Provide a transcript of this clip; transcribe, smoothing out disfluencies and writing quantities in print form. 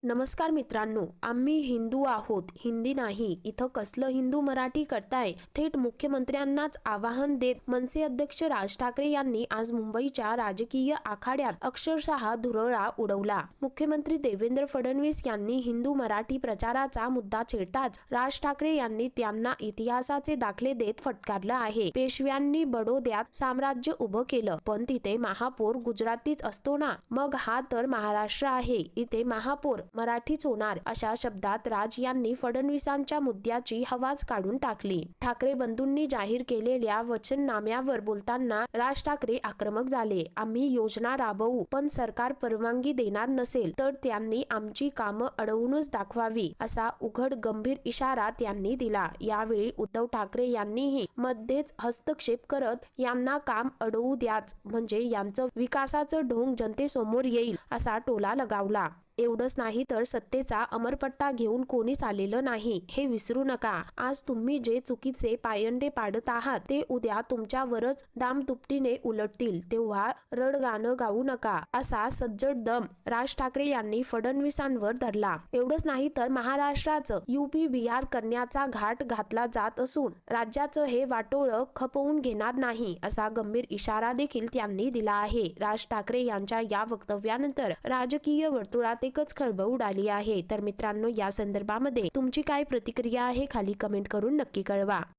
नमस्कार मित्रांनो, आम्ही हिंदू आहोत, हिंदी नाही. इथं कसलं हिंदू मराठी करताय? थेट मुख्यमंत्र्यांनाच आवाहन देत मनसे अध्यक्ष राज ठाकरे यांनी आज मुंबईच्या राजकीय आखाड्यात अक्षरशः धुरळा उडवला. मुख्यमंत्री देवेंद्र फडणवीस यांनी हिंदू मराठी प्रचाराचा मुद्दा छेडताच राज ठाकरे यांनी त्यांना इतिहासाचे दाखले देत फटकारलं आहे. पेशव्यांनी बडोद्यात साम्राज्य उभं केलं, पण तिथे महापौर गुजरातीच असतो ना, मग हा तर महाराष्ट्र आहे, इथे महापौर मराठीच होणार, अशा शब्दात राज यांनी फडणवीसांच्या मुद्द्याची हवाच काढून टाकली. ठाकरे बंधूंनी जाहीर केलेल्या वचननाम्यावर बोलताना राज ठाकरे आक्रमक झाले. आम्ही योजना राबवू, पण सरकार परवानगी देणार नसेल तर त्यांनी आमची कामं अडवूनच दाखवावी, असा उघड गंभीर इशारा त्यांनी दिला. यावेळी उद्धव ठाकरे यांनीही मध्येच हस्तक्षेप करत यांना काम अडवू द्याच, म्हणजे यांचं विकासाचं ढोंग जनतेसमोर येईल, असा टोला लगावला. एवढंच नाही तर सत्तेचा अमरपट्टा घेऊन कोणीच आलेलं नाही, हे विसरू नका. आज तुम्ही जे चुकीचे पायंडे पाडत आहात ते उद्या तुमच्यावरच दामदुपटीने उलटतील, तेव्हा रडगाणं गाऊ नका, असा सज्जड दम राज ठाकरे यांनी फडणवीसांवर धरला. एवढंच नाही तर महाराष्ट्राचं युपी बिहार करण्याचा घाट घातला जात असून राज्याचं हे वाटोळं खपवून घेणार नाही, असा गंभीर इशारा देखील त्यांनी दिला आहे. राज ठाकरे यांच्या या वक्तव्यानंतर राजकीय वर्तुळात एकच खळबळ उडाली आहे. तर मित्रांनो, या संदर्भामध्ये तुमची काय प्रतिक्रिया आहे, खाली कमेंट करून नक्की कळवा.